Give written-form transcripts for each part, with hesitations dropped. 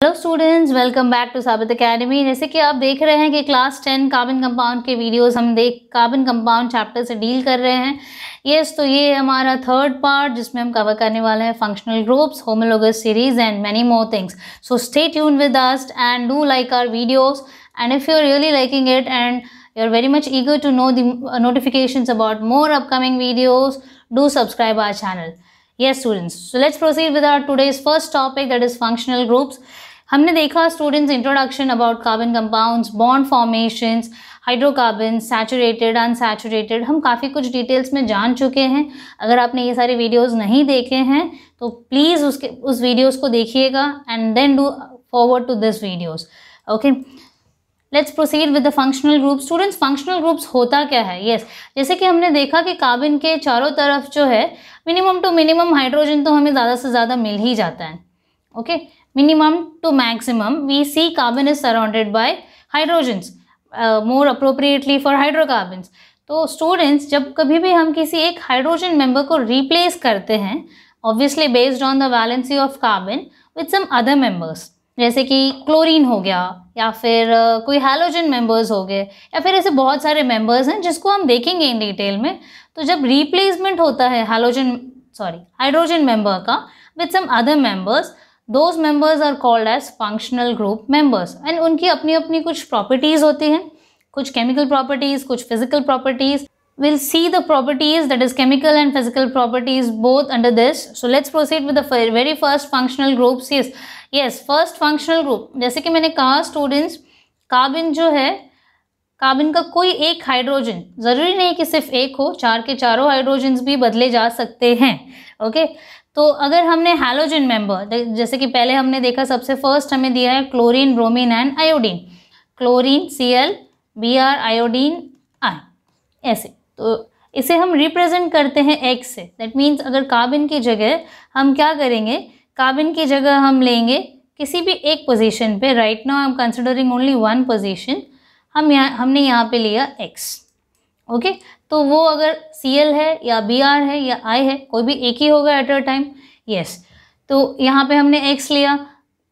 Hello students, welcome back to Sabit Academy. जैसे कि आप देख रहे हैं कि क्लास 10 कार्बन कंपाउंड के वीडियोस हम कार्बन कंपाउंड चैप्टर से डील कर रहे हैं। तो ये हमारा थर्ड पार्ट जिसमें हम कवर करने वाले हैं functional groups, homologous series and many more things. So stay tuned with us and do like our videos, and if you are really liking it and you are very much eager to know the notifications about more upcoming videos, do subscribe our channel. Yes students, so let's proceed with our today's first topic, that is functional groups. हमने देखा students introduction about carbon compounds, bond formations, hydrocarbon, saturated, unsaturated, हम काफ़ी कुछ details में जान चुके हैं। अगर आपने ये सारे वीडियोस नहीं देखे हैं तो प्लीज़ उस वीडियोस को देखिएगा and then do forward to this videos. Okay, let's proceed with the functional group. Students, functional groups होता क्या है? जैसे कि हमने देखा कि कार्बन के चारों तरफ जो है मिनिमम टू मिनिमम हाइड्रोजन तो हमें ज़्यादा से ज़्यादा मिल ही जाता है। Okay, minimum to maximum we see carbon is surrounded by hydrogens, more appropriately for hydrocarbons. तो स्टूडेंट्स, जब कभी भी हम किसी एक हाइड्रोजन मेंबर को रिप्लेस करते हैं, obviously based on the valency of carbon with some other members, जैसे कि क्लोरीन हो गया या फिर कोई हैलोजन मेंबर्स हो गए या फिर ऐसे बहुत सारे मेंबर्स हैं जिसको हम देखेंगे इन डिटेल में। तो जब रिप्लेसमेंट होता है हाइड्रोजन मेंबर का with some other members, those members are called as functional group members. And उनकी अपनी अपनी कुछ प्रॉपर्टीज़ होती हैं, कुछ केमिकल प्रॉपर्टीज़, कुछ physical properties. We'll see the properties, that is chemical and physical properties, both under this. So let's proceed with the very first functional groups. Yes, first functional group, जैसे कि मैंने कहा students, carbon जो है, carbon का कोई एक hydrogen, ज़रूरी नहीं कि सिर्फ एक हो, चार के चारों हाइड्रोजन्स भी बदले जा सकते हैं। ओके, तो अगर हमने हैलोजन मेंबर, जैसे कि पहले हमने देखा, सबसे फर्स्ट हमें दिया है chlorine, bromine and iodine. Chlorine Cl, Br, iodine I, ऐसे। तो इसे हम रिप्रेजेंट करते हैं X से। दैट मीन्स अगर कार्बन की जगह हम क्या करेंगे, कार्बन की जगह हम लेंगे किसी भी एक पोजीशन पे। Right now I am considering only one position. हमने यहाँ पे लिया X। ओके, तो वो अगर Cl है या Br है या I है, कोई भी एक ही होगा एट अ टाइम। यस, तो यहाँ पे हमने X लिया,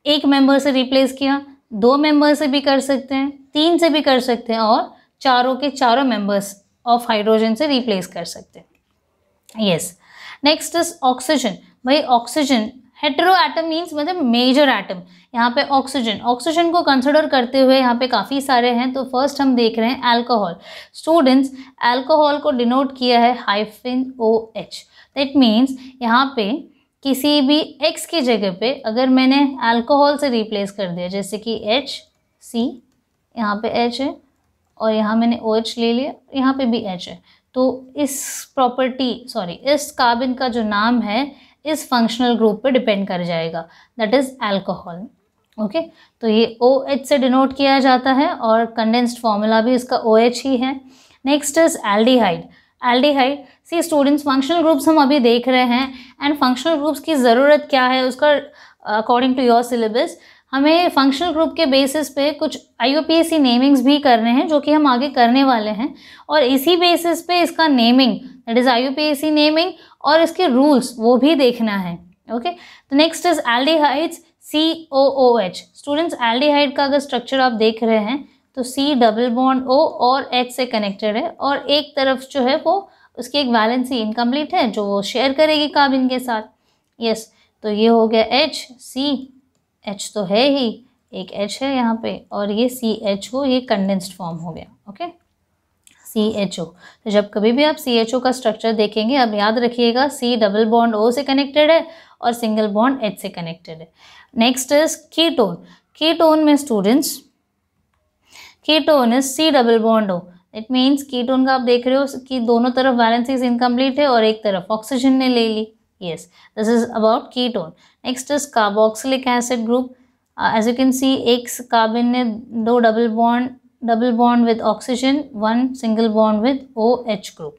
एक मेंबर से रिप्लेस किया, दो मेंबर से भी कर सकते हैं, तीन से भी कर सकते हैं, और चारों के चारों मेंबर्स ऑफ हाइड्रोजन से रिप्लेस कर सकते हैं। Yes, next is oxygen. भाई ऑक्सीजन हेटेरो एटम मीन्स मतलब मेजर एटम। यहाँ पे ऑक्सीजन को कंसिडर करते हुए यहाँ पे काफ़ी सारे हैं। तो फर्स्ट हम देख रहे हैं अल्कोहल। स्टूडेंट्स, अल्कोहल को डिनोट किया है -OH। दैट मीन्स यहाँ पे किसी भी X की जगह पे अगर मैंने अल्कोहल से रिप्लेस कर दिया, जैसे कि HC, यहाँ पे H है और यहाँ मैंने OH ले लिया, यहाँ पे भी H है, तो इस कार्बन का जो नाम है इस फंक्शनल ग्रुप पे डिपेंड कर जाएगा, दैट इज अल्कोहल। ओके, तो ये OH से डिनोट किया जाता है और कंडेंस्ड फॉर्मूला भी इसका OH ही है। Next is aldehyde. See students, functional groups हम अभी देख रहे हैं एंड फंक्शनल ग्रुप्स की ज़रूरत क्या है उसका अकॉर्डिंग टू योर सिलेबस हमें फंक्शनल ग्रुप के बेसिस पे कुछ IUPAC नेमिंग्स भी करने हैं, जो कि हम आगे करने वाले हैं, और इसी बेसिस पे इसका naming, that is IUPAC naming, और इसके रूल्स वो भी देखना है। ओके, तो next is aldehydes, COOH। Students, aldehyde का अगर स्ट्रक्चर आप देख रहे हैं तो C डबल बॉन्ड O और H से कनेक्टेड है, और एक तरफ जो है वो उसकी एक वैलेंसी इनकम्प्लीट है जो वो शेयर करेगी कार्बन के साथ। यस, तो ये हो गया H तो है ही, एक H है यहाँ पे, और ये CHO, ये कंडेंस्ड फॉर्म हो गया। Okay, CHO। तो जब कभी भी आप CHO का स्ट्रक्चर देखेंगे, अब याद रखिएगा C डबल बॉन्ड O से कनेक्टेड है और सिंगल बॉन्ड H से कनेक्टेड है। नेक्स्ट इज कीटोन में students, ketone is C double bond O। It means ketone का आप देख रहे हो कि दोनों तरफ वैलेंसीज इनकम्प्लीट है और एक तरफ ऑक्सीजन ने ले ली। Yes, this is about ketone. Next is carboxylic acid group. As you can see, एक कार्बन ने दो double bond with oxygen, one single bond with OH group.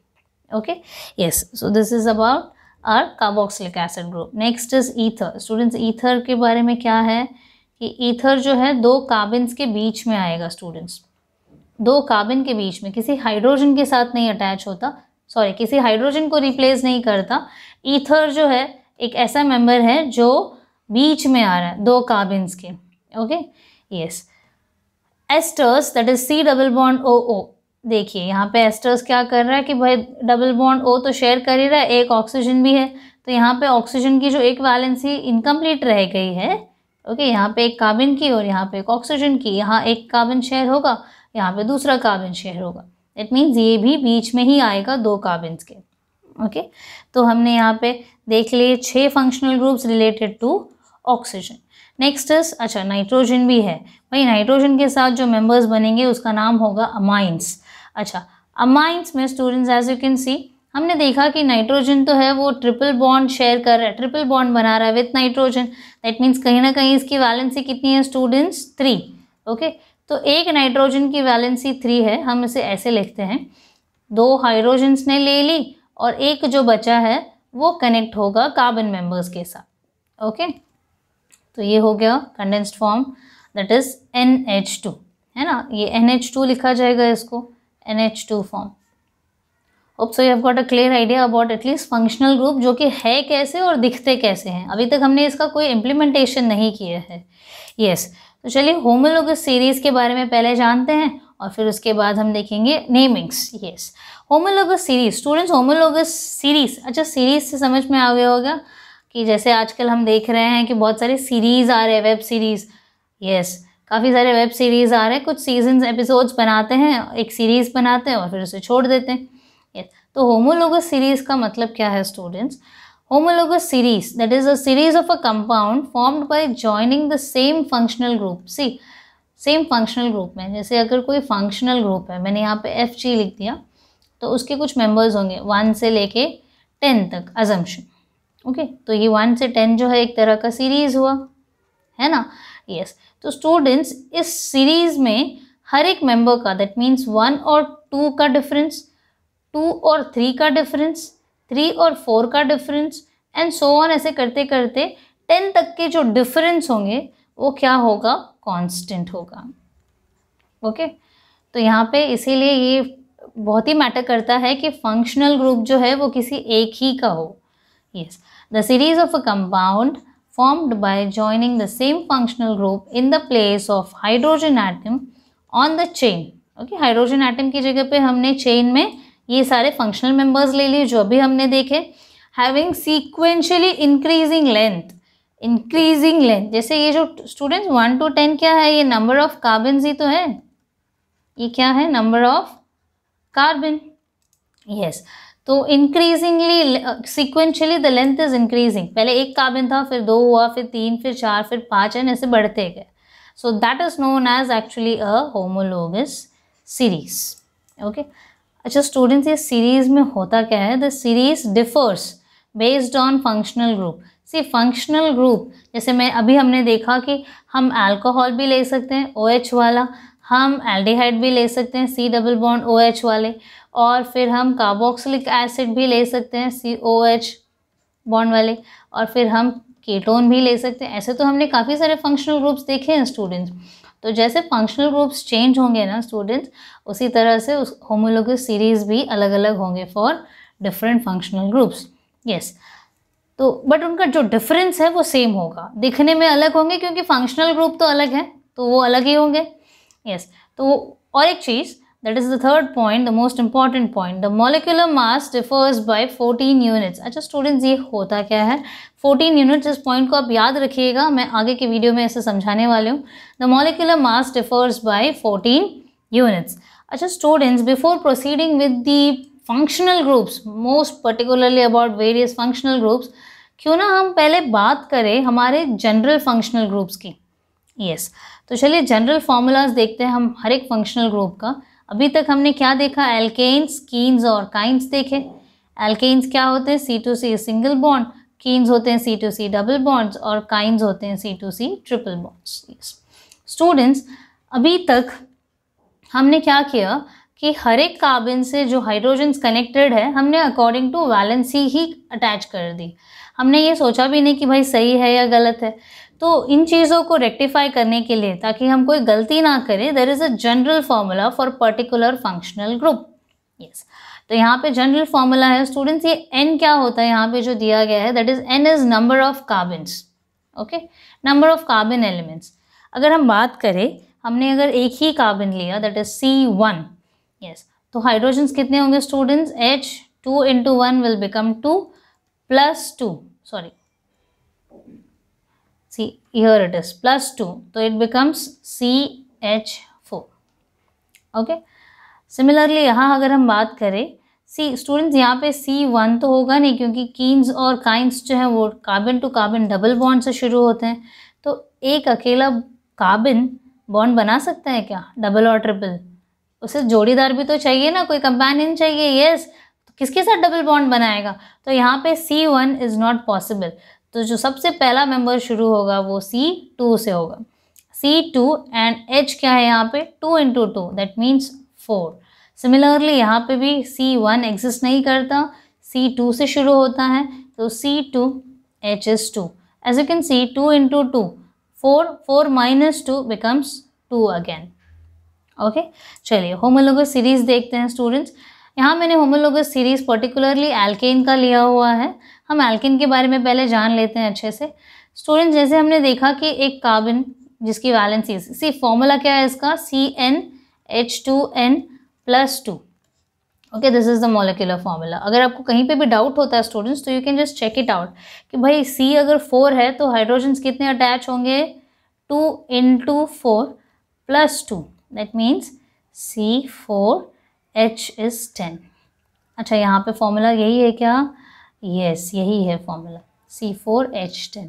Okay, yes. So this is about our carboxylic acid group. Next is ether. Students, ether के बारे में क्या है कि ether जो है दो कार्बन्स के बीच में आएगा। स्टूडेंट्स, दो कार्बन के बीच में, किसी हाइड्रोजन के साथ नहीं अटैच होता, किसी हाइड्रोजन को रिप्लेस नहीं करता। ईथर जो है एक ऐसा मेंबर है जो बीच में आ रहा है दो कार्बन्स के। Okay yes. Esters that is C double bond O O, देखिए यहाँ पे एस्टर्स क्या कर रहा है कि भाई डबल बॉन्ड ओ तो शेयर कर ही रहा है, एक ऑक्सीजन भी है, तो यहाँ पे ऑक्सीजन की जो एक वैलेंसी इनकम्प्लीट रह गई है। ओके यहाँ पे एक कार्बन की और यहाँ पे एक ऑक्सीजन की, यहाँ एक कार्बन शेयर होगा, यहाँ पे दूसरा कार्बन शेयर होगा। इट मीन्स ये भी बीच में ही आएगा दो कार्बन के। ओके तो हमने यहाँ पे देख लिए 6 functional groups related to oxygen. Next is अच्छा नाइट्रोजन भी है भाई, नाइट्रोजन के साथ जो मेंबर्स बनेंगे उसका नाम होगा अमाइंस। अच्छा अमाइंस में students as you can see हमने देखा कि नाइट्रोजन तो है वो ट्रिपल बॉन्ड शेयर कर रहा है, ट्रिपल बॉन्ड बना रहा है विथ नाइट्रोजन। दैट मीन्स कहीं ना कहीं इसकी वैलेंसी कितनी है स्टूडेंट्स 3। ओके तो एक नाइट्रोजन की वैलेंसी 3 है, हम इसे ऐसे लिखते हैं 2 हाइड्रोजन्स ने ले ली और एक जो बचा है वो कनेक्ट होगा कार्बन मेंबर्स के साथ। ओके तो ये हो गया condensed form that is NH2 है ना, ये NH2 लिखा जाएगा इसको NH2 form. Hope so you have got a clear idea about at least functional group, जो कि है कैसे और दिखते कैसे हैं। अभी तक हमने इसका कोई इम्प्लीमेंटेशन नहीं किया है। यस तो चलिए होमोलोगस सीरीज के बारे में पहले जानते हैं और फिर उसके बाद हम देखेंगे namings. Yes homologous series students, homologous series, अच्छा सीरीज से समझ में आ गया होगा कि जैसे आजकल हम देख रहे हैं कि बहुत सारे सीरीज आ रहे हैं, वेब सीरीज। यस काफ़ी सारे वेब सीरीज आ रहे हैं, कुछ सीजन्स एपिसोड्स बनाते हैं, एक सीरीज बनाते हैं और फिर उसे छोड़ देते हैं। यस तो होमोलोगस सीरीज का मतलब क्या है students? Homologous series, that is a series of a compound formed by joining the same functional group. See, same functional group में जैसे अगर कोई functional group है, मैंने यहाँ पे FG लिख दिया, तो उसके कुछ members होंगे 1 से लेके 10 तक assumption. ओके तो ये 1 से 10 जो है एक तरह का सीरीज हुआ है ना। यस तो स्टूडेंट्स इस सीरीज में हर एक मेंबर का दैट मीन्स 1 और 2 का डिफरेंस, 2 और 3 का डिफरेंस, 3 और 4 का डिफरेंस एंड सो ऑन, ऐसे करते करते 10 तक के जो डिफरेंस होंगे वो क्या होगा? कांस्टेंट होगा। ओके तो यहाँ पे इसीलिए ये बहुत ही मैटर करता है कि फंक्शनल ग्रुप जो है वो किसी एक ही का हो। Yes the series of a compound formed by joining the same functional group in the place of hydrogen atom on the chain. Okay hydrogen atom की जगह पे हमने चेन में ये सारे फंक्शनल मेंबर्स ले लिए जो अभी हमने देखे। हैविंग सीक्वेंशियली इंक्रीजिंग लेंथ, जैसे ये जो स्टूडेंट्स 1 to 10 क्या है? ये नंबर ऑफ कार्बन ही तो है, ये क्या है? Number of carbon. यस तो increasingly sequentially the length is increasing, पहले एक कार्बन था, फिर 2 हुआ, फिर 3, फिर 4, फिर 5 एंड ऐसे बढ़ते गए। So that is known as actually a homologous series. Okay अच्छा स्टूडेंट्स ये सीरीज में होता क्या है? The series differs based on functional group. See functional group जैसे मैं अभी हमने देखा कि हम अल्कोहल भी ले सकते हैं OH वाला, हम एल्डिहाइड भी ले सकते हैं C डबल बॉन्ड OH वाले, और फिर हम कार्बोक्सिलिक एसिड भी ले सकते हैं COH बॉन्ड वाले, और फिर हम कीटोन भी ले सकते हैं। ऐसे तो हमने काफ़ी सारे फंक्शनल ग्रुप्स देखे हैं स्टूडेंट्स। तो जैसे फंक्शनल ग्रुप्स चेंज होंगे ना स्टूडेंट्स, उसी तरह से उस होमोलोगस सीरीज भी अलग अलग होंगे for different functional groups. Yes तो बट उनका जो डिफरेंस है वो सेम होगा, दिखने में अलग होंगे क्योंकि फंक्शनल ग्रुप तो अलग है तो वो अलग ही होंगे। यस तो और एक चीज़ that is the third point, the most important point, the molecular mass differs by 14 units. अच्छा स्टूडेंट्स ये होता क्या है? 14 यूनिट्स, इस पॉइंट को आप याद रखिएगा, मैं आगे के वीडियो में इसे समझाने वाले हूँ। The molecular mass differs by 14 units. अच्छा students before proceeding with the functional groups, most particularly about various functional groups, क्यों ना हम पहले बात करें हमारे जनरल फंक्शनल ग्रुप्स की। यस तो चलिए जनरल फॉर्मूलाज देखते हैं हम हर एक फंक्शनल ग्रुप का। अभी तक हमने क्या देखा? एल्केन्स, कीन्स और काइन्स देखे। एल्केन्स क्या होते हैं? C2C सिंगल बॉन्ड, कीन्स होते हैं C2C डबल बॉन्ड्स और काइन्स होते हैं C2C ट्रिपल बॉन्ड्स। स्टूडेंट्स अभी तक हमने क्या किया कि हर एक कार्बन से जो हाइड्रोजन्स कनेक्टेड है हमने अकॉर्डिंग टू वैलेंसी ही अटैच कर दी। हमने ये सोचा भी नहीं कि भाई सही है या गलत है। तो इन चीज़ों को रेक्टिफाई करने के लिए, ताकि हम कोई गलती ना करें, there is a general formula for particular functional group. Yes तो यहाँ पे जनरल फार्मूला है स्टूडेंट्स, ये n क्या होता है यहाँ पे जो दिया गया है, that is n is number of carbons. Okay number of carbon elements. अगर हम बात करें, हमने अगर एक ही कार्बन लिया दैट इज C1, यस, तो हाइड्रोजन्स कितने होंगे students? H2 into 1 will become 2 plus 2, sorry, see here it is plus 2, so it becomes CH4. Okay, similarly यहाँ अगर हम बात करें, सी स्टूडेंट्स यहाँ पे C1 तो होगा नहीं क्योंकि कीन्स और काइंस जो है वो carbon to carbon double bond से शुरू होते हैं, तो एक अकेला कार्बन बॉन्ड बना सकता है क्या? डबल और ट्रिपल? उसे जोड़ीदार भी तो चाहिए ना, कोई कंपेनियन चाहिए, यस, तो किसके साथ डबल बॉन्ड बनाएगा? तो यहाँ पे C1 इज़ नॉट पॉसिबल, तो जो सबसे पहला मेंबर शुरू होगा वो C2 से होगा। C2 एंड H क्या है यहाँ पे? 2 into 2 दैट मीन्स 4। सिमिलरली यहाँ पे भी C1 एग्जिस्ट नहीं करता, C2 से शुरू होता है, तो C2 H is 2। As you can see 2 into 2 4 minus 2 becomes 2 again। Okay, चलिए होमोलोगस सीरीज देखते हैं स्टूडेंट्स। यहाँ मैंने होमोलोगस सीरीज पर्टिकुलरली एल्केन का लिया हुआ है। हम एल्केन के बारे में पहले जान लेते हैं अच्छे से स्टूडेंट्स। जैसे हमने देखा कि एक कार्बन जिसकी वैलेंसी, सी फॉर्मूला क्या है इसका? CnH2n + 2। Okay, this is the molecular formula. अगर आपको कहीं पे भी डाउट होता है स्टूडेंट्स तो you can just check it out कि भाई C अगर 4 है तो हाइड्रोजन्स कितने अटैच होंगे? 2 into 4 + 2 that means C4H is 10। अच्छा, यहाँ पे फॉर्मूला यही है क्या? यस, यही है फॉर्मूला, C4H10।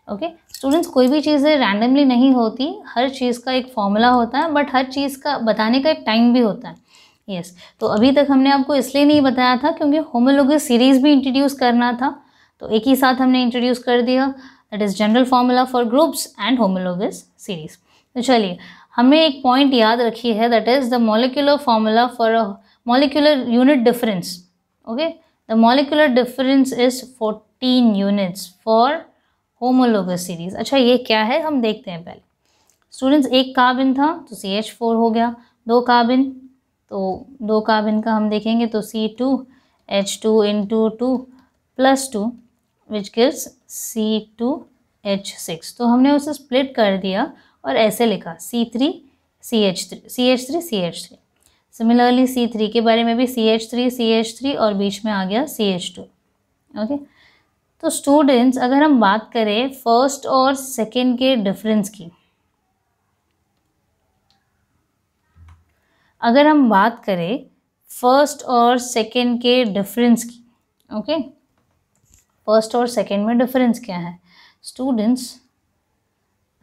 ओके स्टूडेंट्स, कोई भी चीज़ें रैंडमली नहीं होती, हर चीज़ का एक फॉर्मूला होता है, बट हर चीज़ का बताने का एक टाइम भी होता है। यस, तो अभी तक हमने आपको इसलिए नहीं बताया था क्योंकि होमोलोगस सीरीज भी इंट्रोड्यूस करना था, तो एक ही साथ हमने इंट्रोड्यूस कर दिया, that is general formula for groups and homologous series. तो चलिए, हमें एक पॉइंट याद रखी है, that is the molecular formula for a molecular unit difference. Okay, the molecular difference is 14 units for homologous series. अच्छा, ये क्या है हम देखते हैं पहले स्टूडेंट्स। एक कार्बन था तो CH4 हो गया, दो कार्बन, तो दो कार्बन का हम देखेंगे तो C2H2 into 2 + 2 which gives C2H6। तो हमने उसे स्प्लिट कर दिया और ऐसे लिखा CH3 सिमिलरली C3 के बारे में भी CH3 और बीच में आ गया CH2। ओके, तो स्टूडेंट्स अगर हम बात करें फर्स्ट और सेकेंड के डिफरेंस की, अगर हम बात करें फर्स्ट और सेकेंड के डिफरेंस की, ओके, फर्स्ट और सेकेंड में डिफरेंस क्या है स्टूडेंट्स?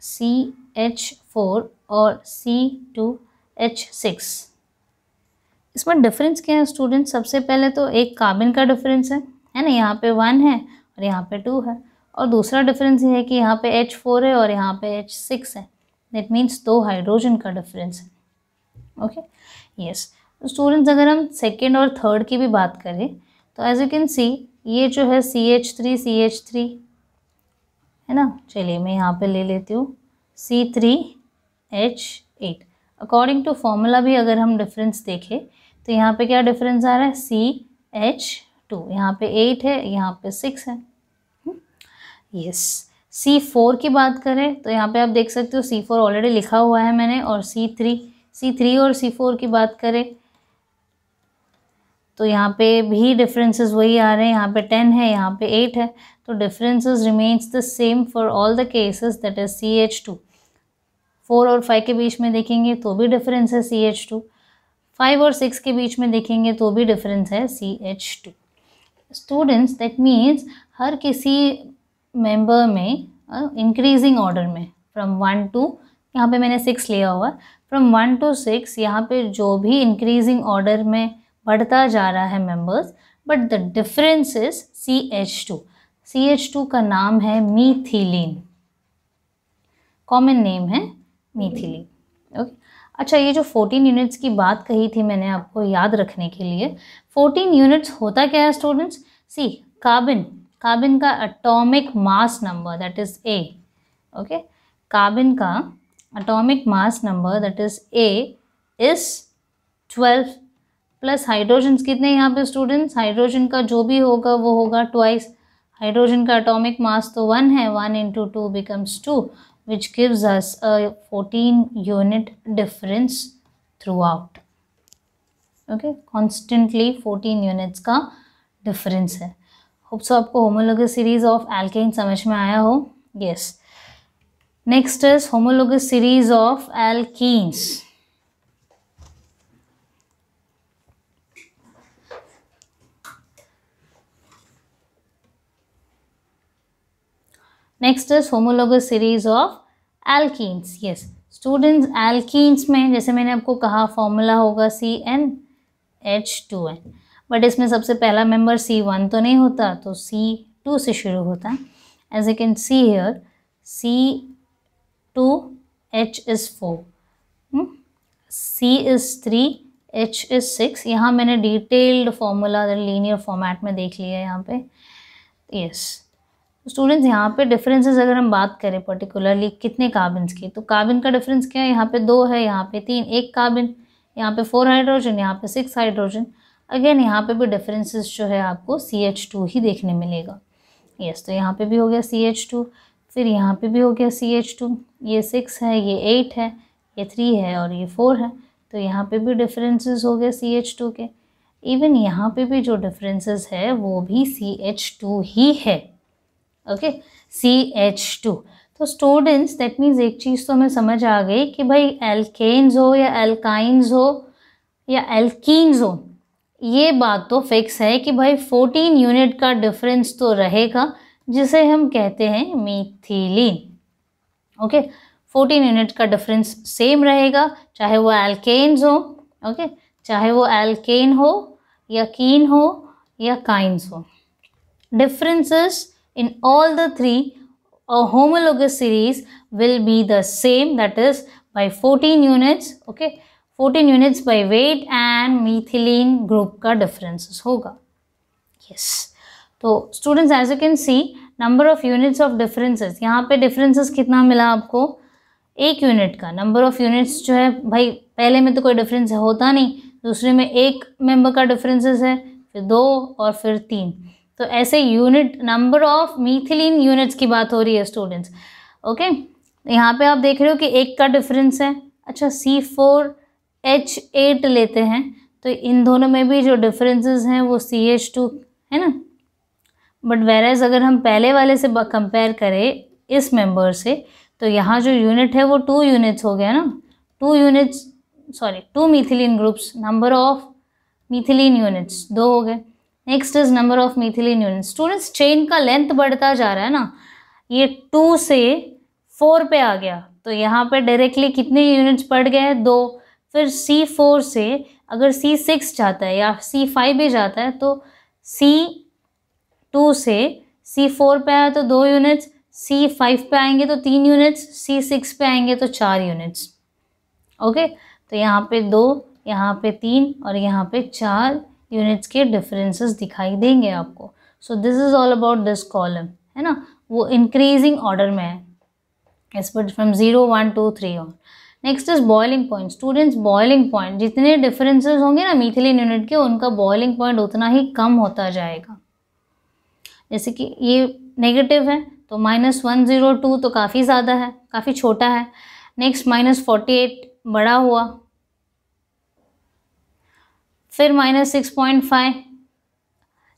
CH4 और C2H6, इसमें डिफरेंस क्या है स्टूडेंट्स? सबसे पहले तो एक कार्बन का डिफरेंस है ना, यहाँ पे 1 है और यहाँ पे 2 है, और दूसरा डिफरेंस ये है कि यहाँ पे H4 है और यहाँ पे H6 है, दैट मीन्स 2 हाइड्रोजन का डिफरेंस है। ओके, यस, तो स्टूडेंट्स अगर हम सेकेंड और थर्ड की भी बात करें तो एज यू कैन सी ये जो है CH3 है ना, चलिए मैं यहाँ पे ले लेती हूँ C3H8। अकॉर्डिंग टू फॉर्मूला भी अगर हम डिफरेंस देखें तो यहाँ पे क्या डिफरेंस आ रहा है? CH2, यहाँ पे 8 है, यहाँ पे 6 है। यस, C4 की बात करें तो यहाँ पे आप देख सकते हो C4 ऑलरेडी लिखा हुआ है मैंने, और C3 और C4 की बात करें तो यहाँ पे भी डिफरेंसेस वही आ रहे हैं, यहाँ पे 10 है, यहाँ पे 8 है, तो differences remains the same for all the cases, that is CH2। 4 और 5 के बीच में देखेंगे तो भी डिफरेंस है CH2, 5 और 6 के बीच में देखेंगे तो भी डिफरेंस है CH2। स्टूडेंट्स दैट मीन्स हर किसी मेंबर में इंक्रीजिंग ऑर्डर में फ्रॉम 1 to, यहाँ पे मैंने 6 लिया हुआ, फ्रॉम 1 to 6 यहाँ पे जो भी इंक्रीजिंग ऑर्डर में बढ़ता जा रहा है members, but the difference is CH2। CH2 का नाम है मीथिलीन, कॉमन नेम है मीथिलीन। ओके, अच्छा, ये जो 14 यूनिट्स की बात कही थी मैंने आपको याद रखने के लिए, 14 यूनिट्स होता क्या है स्टूडेंट्स? सी कार्बन का atomic mass number that is A। Okay, carbon का atomic mass number that is A is 12 plus hydrogens कितने यहाँ पे स्टूडेंट्स? हाइड्रोजन का जो भी होगा वो होगा ट्वाइस। हाइड्रोजन का एटॉमिक मास तो 1 है, 1 into 2 becomes 2 which gives us a 14 unit difference throughout. Okay, constantly 14 units का difference है. होप सो आपको होमोलोगस सीरीज ऑफ एल्केन समझ में आया हो. Yes, next is homologous series of alkenes. Next is homologous series of alkenes. Yes students, alkenes में जैसे मैंने आपको कहा फॉर्मूला होगा CnH2n, बट इसमें सबसे पहला मेंबर C1 तो नहीं होता, तो C2 से शुरू होता है. As you can see here C2H is 4, C is 3, H is 6. यहाँ मैंने डिटेल्ड फॉर्मूला लीनियर फॉर्मेट में देख लिया है यहाँ पे. यस स्टूडेंट्स, यहाँ पे डिफरेंसेस अगर हम बात करें पर्टिकुलरली कितने कार्बन्स की, तो कार्बन का डिफरेंस क्या है, यहाँ पे 2 है, यहाँ पे 3, एक कार्बन, यहाँ पे 4 हाइड्रोजन, यहाँ पे 6 हाइड्रोजन. अगेन यहाँ पे भी डिफरेंसेस जो है आपको CH2 ही देखने मिलेगा. यस, तो यहाँ पे भी हो गया CH2, फिर यहाँ पे भी हो गया CH2. ये 6 है, ये 8 है, ये 3 है और ये 4 है, तो यहाँ पे भी डिफरेंसेस हो गए CH2 के. इवन यहाँ पे भी जो डिफरेंसेस है वो भी CH2 ही है. Okay, CH2. तो स्टूडेंट्स दैट मीन्स एक चीज़ तो हमें समझ आ गई कि भाई एल्केन्स हो या एल्काइंस हो या एल्कीन्स हो, ये बात तो फिक्स है कि भाई 14 यूनिट का डिफरेंस तो रहेगा, जिसे हम कहते हैं मीथिलीन. ओके, 14 यूनिट का डिफरेंस सेम रहेगा, चाहे वो एल्केन्स हो, ओके, चाहे वो एल्केन हो या कीन हो या काइंस हो. Differences in all the three homologous series will be the same, that is by 14 units. Okay, 14 units by weight and methylene group का differences होगा. Yes, तो students as you can see number of units of differences, यहाँ पे differences कितना मिला आपको, 1 unit का. Number of units जो है भाई पहले में तो कोई डिफरेंस होता नहीं, दूसरे में 1 मेंबर का डिफरेंसेस है, फिर 2 और फिर 3. तो ऐसे unit number of methylene units की बात हो रही है स्टूडेंट्स. ओके, यहाँ पे आप देख रहे हो कि 1 का डिफरेंस है. अच्छा, C4H8 लेते हैं तो इन दोनों में भी जो डिफरेंसेस हैं वो CH2 है ना. बट वेरेज अगर हम पहले वाले से कंपेयर करें इस मेंबर से, तो यहाँ जो यूनिट है वो 2 यूनिट्स हो गया ना. 2 methylene groups, number of methylene units 2 हो गए. Next is number of methylene units. Students, chain का लेंथ बढ़ता जा रहा है ना, ये 2 से 4 पे आ गया, तो यहाँ पे डायरेक्टली कितने यूनिट्स बढ़ गए, 2. फिर C4 से अगर C6 जाता है या C5 भी जाता है, तो C2 से C4 पे आया तो 2 यूनिट्स, C5 पे आएंगे तो 3 यूनिट्स, C6 पे आएंगे तो 4 यूनिट्स. ओके, तो यहाँ पे 2, यहाँ पे 3 और यहाँ पे 4 यूनिट्स के डिफरेंसेस दिखाई देंगे आपको. So this is all about this column, है ना, वो इंक्रीजिंग ऑर्डर में है, as per from 0, 1, 2, 3 on. Next is boiling point. Students, boiling point, जितने डिफरेंसेस होंगे ना मीथिलीन यूनिट के, उनका बॉइलिंग पॉइंट उतना ही कम होता जाएगा. जैसे कि ये नेगेटिव है तो -102 तो काफ़ी ज़्यादा है, काफ़ी छोटा है. नेक्स्ट -48 बड़ा हुआ, फिर -6.5.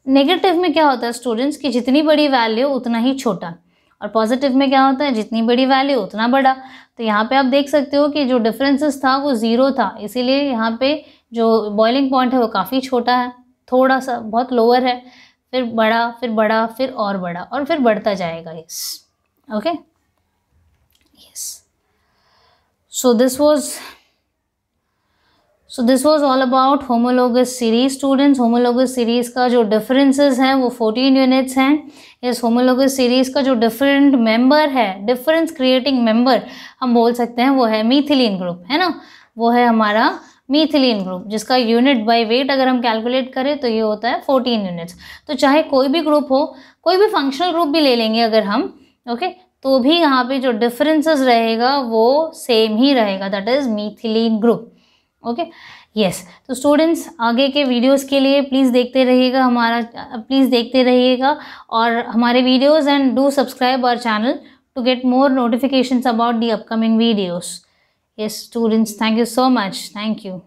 नेगेटिव में क्या होता है स्टूडेंट्स कि जितनी बड़ी वैल्यू उतना ही छोटा, और पॉजिटिव में क्या होता है, जितनी बड़ी वैल्यू उतना बड़ा. तो यहाँ पे आप देख सकते हो कि जो डिफरेंसेस था वो 0 था, इसीलिए यहाँ पे जो बॉइलिंग पॉइंट है वो काफ़ी छोटा है, थोड़ा सा बहुत लोअर है, फिर बड़ा, फिर बड़ा, फिर और बड़ा, और फिर बढ़ता जाएगा. Yes, okay, yes. So this was all about homologous series. Students, homologous series का जो डिफरेंसेस हैं वो 14 यूनिट्स हैं. इस होमोलोगस सीरीज का जो डिफरेंट मेंबर है, डिफरेंस क्रिएटिंग मेंबर हम बोल सकते हैं, वो है मीथिलीन ग्रुप, है ना, वो है हमारा मीथिलीन ग्रुप, जिसका यूनिट बाय वेट अगर हम कैलकुलेट करें तो ये होता है 14 यूनिट्स. तो चाहे कोई भी ग्रुप हो, कोई भी फंक्शनल ग्रुप भी ले लेंगे अगर हम, ओके, तो भी यहाँ पे जो डिफरेंसेस रहेगा वो सेम ही रहेगा, that is methylene group. Okay, yes. तो स्टूडेंट्स, आगे के वीडियोस के लिए प्लीज़ देखते रहिएगा और हमारे videos, and do subscribe our channel to get more notifications about the upcoming videos. Yes, students, thank you so much. Thank you.